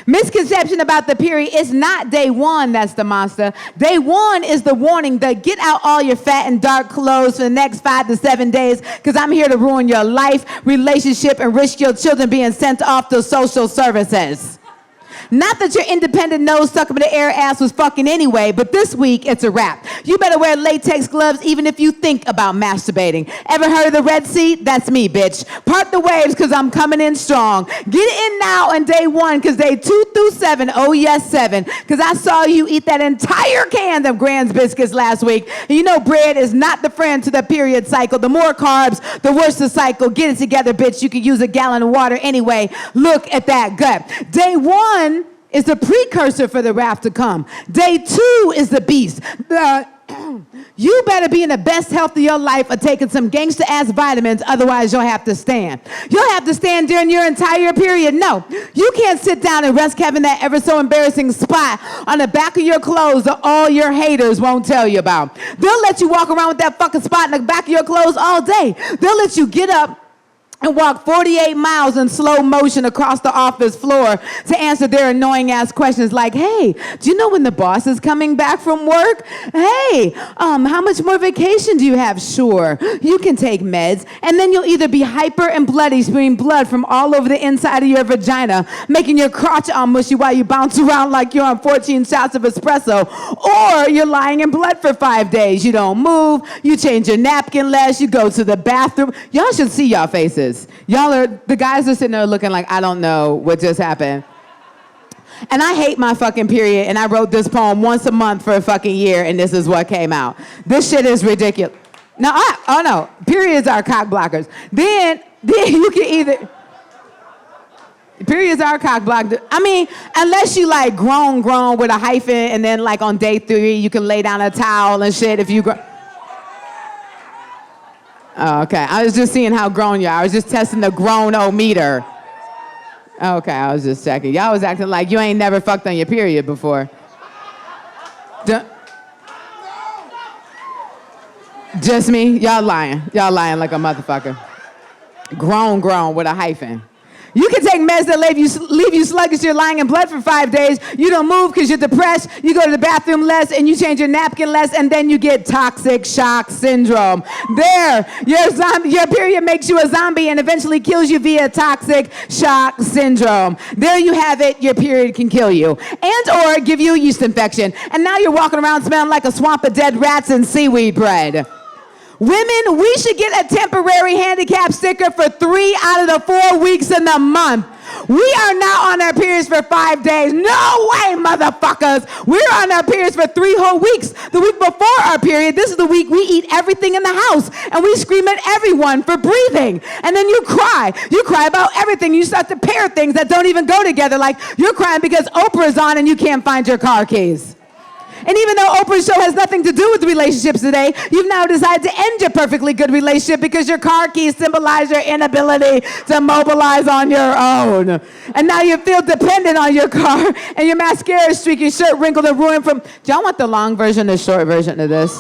Misconception about the period, it's not day one that's the monster. Day one is the warning that get out all your fat and dark clothes for the next 5 to 7 days because I'm here to ruin your life, relationship, and risk your children being sent off to social services. Not that your independent nose stuck up in the air ass was fucking anyway, but this week it's a wrap. You better wear latex gloves even if you think about masturbating. Ever heard of the Red Sea? That's me, bitch. Part the waves because I'm coming in strong. Get in now on day one because day 2 through 7, oh yes, 7, because I saw you eat that entire can of Grand's biscuits last week. And you know bread is not the friend to the period cycle. The more carbs, the worse the cycle. Get it together, bitch. You could use a gallon of water anyway. Look at that gut. Day one is the precursor for the wrath to come. Day 2 is the beast. You better be in the best health of your life or taking some gangster-ass vitamins, otherwise you'll have to stand. You'll have to stand during your entire period. No, you can't sit down and rest having that ever so embarrassing spot on the back of your clothes that all your haters won't tell you about. They'll let you walk around with that fucking spot in the back of your clothes all day. They'll let you get up and walk 48 miles in slow motion across the office floor to answer their annoying ass questions like, hey, do you know when the boss is coming back from work? Hey, how much more vacation do you have? Sure, you can take meds. And then you'll either be hyper and bloody, spewing blood from all over the inside of your vagina, making your crotch all mushy while you bounce around like you're on 14 shots of espresso. Or you're lying in blood for 5 days. You don't move, you change your napkin less, you go to the bathroom. Y'all should see y'all faces. The guys are sitting there looking like, I don't know what just happened. And I hate my fucking period, and I wrote this poem once a month for a fucking year, and this is what came out. This shit is ridiculous. No, periods are cock blockers. Then you can either, periods are cock blockers. I mean, unless you like grown with a hyphen, and then like on day 3, you can lay down a towel and shit if you grow. Oh, okay. I was just seeing how grown you are. I was just testing the grown-o-meter. Okay, I was just checking. Y'all was acting like you ain't never fucked on your period before. Just me? Y'all lying. Y'all lying like a motherfucker. Grown with a hyphen. You can take meds that leave you sluggish. You're lying in blood for 5 days. You don't move because you're depressed. You go to the bathroom less, and you change your napkin less, and then you get toxic shock syndrome. There, your period makes you a zombie and eventually kills you via toxic shock syndrome. There you have it. Your period can kill you and or give you a yeast infection. And now you're walking around smelling like a swamp of dead rats and seaweed bread. Women, we should get a temporary handicap sticker for 3 out of the 4 weeks in the month. We are not on our periods for 5 days. No way, motherfuckers. We're on our periods for 3 whole weeks. The week before our period, this is the week we eat everything in the house, and we scream at everyone for breathing. And then you cry. You cry about everything. You start to pair things that don't even go together, like you're crying because Oprah's on and you can't find your car keys. And even though Oprah's show has nothing to do with relationships today, you've now decided to end your perfectly good relationship because your car keys symbolize your inability to mobilize on your own. And now you feel dependent on your car, and your mascara is streaky, shirt wrinkled and ruined from... Do y'all want the long version or the short version of this?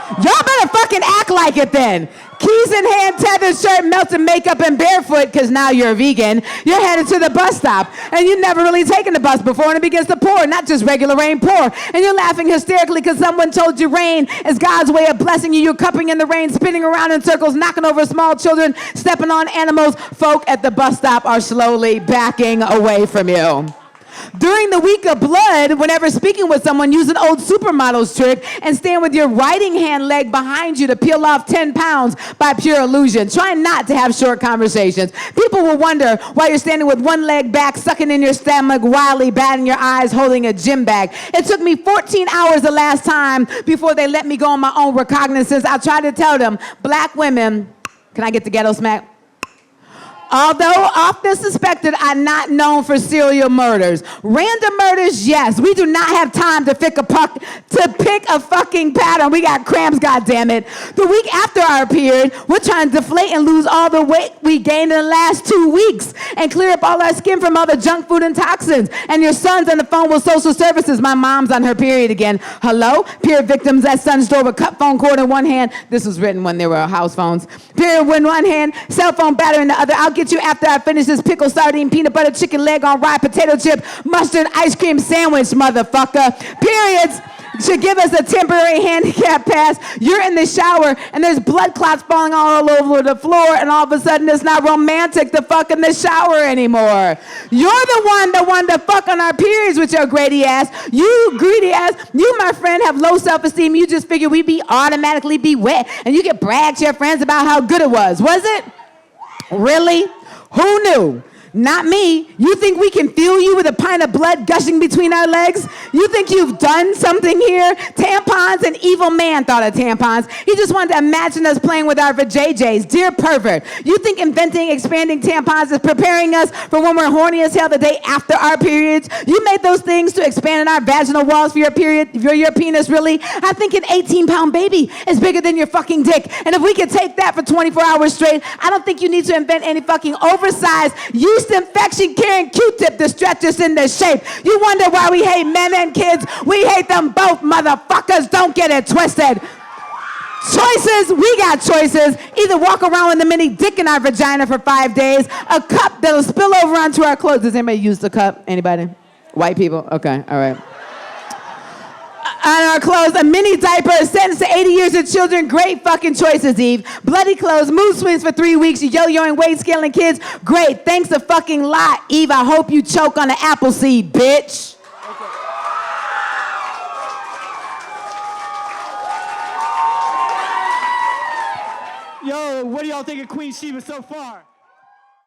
Y'all better fucking act like it then. Keys in hand, tethered shirt, melted makeup, and barefoot, because now you're a vegan. You're headed to the bus stop, and you've never really taken the bus before, and it begins to pour, not just regular rain, pour. And you're laughing hysterically because someone told you rain is God's way of blessing you. You're cupping in the rain, spinning around in circles, knocking over small children, stepping on animals. Folk at the bus stop are slowly backing away from you. During the week of blood, whenever speaking with someone, use an old supermodel's trick and stand with your writing hand leg behind you to peel off 10 pounds by pure illusion. Try not to have short conversations. People will wonder why you're standing with one leg back, sucking in your stomach, wildly batting your eyes, holding a gym bag. It took me 14 hours the last time before they let me go on my own recognizance. I tried to tell them, black women, can I get the ghetto smack? Although often suspected, are not known for serial murders. Random murders, yes. We do not have time to pick a fucking pattern. We got cramps, goddammit. The week after our period, we're trying to deflate and lose all the weight we gained in the last 2 weeks and clear up all our skin from all the junk food and toxins. And your son's on the phone with social services. My mom's on her period again. Hello? Period victims at son's door with cut phone cord in one hand. This was written when there were house phones. Period in one hand, cell phone battery in the other. I'll get you after I finish this pickle, sardine, peanut butter, chicken leg on rye, potato chip, mustard, ice cream sandwich, motherfucker. Periods should give us a temporary handicap pass. You're in the shower and there's blood clots falling all over the floor, and all of a sudden it's not romantic to fuck in the shower anymore. You're the one that wanted to fuck on our periods with your greedy ass. You greedy ass. You, my friend, have low self-esteem. You just figure we'd be automatically be wet and you can brag to your friends about how good it was. Was it? Really? Who knew? Not me. You think we can feel you with a pint of blood gushing between our legs? You think you've done something here? Tampons, an evil man thought of tampons. He just wanted to imagine us playing with our vajayjays. Dear pervert, you think inventing expanding tampons is preparing us for when we're horny as hell the day after our periods? You made those things to expand in our vaginal walls for your period, for your penis, really? I think an 18-pound baby is bigger than your fucking dick. And if we could take that for 24 hours straight, I don't think you need to invent any fucking oversized yeast infection carrying Q-tip to stretch us into shape. You wonder why we hate men and kids? We hate them both, motherfuckers. Don't get it twisted. Choices, we got choices. Either walk around with a mini dick in our vagina for 5 days, a cup that'll spill over onto our clothes. Does anybody use the cup? Anybody? White people? Okay, all right. On our clothes, a mini diaper, a sentence to 80 years of children. Great fucking choices, Eve. Bloody clothes, mood swings for 3 weeks, yo-yoing, weight scaling kids. Great, thanks a fucking lot, Eve. I hope you choke on an apple seed, bitch. Yo, what do y'all think of Queen Sheba so far?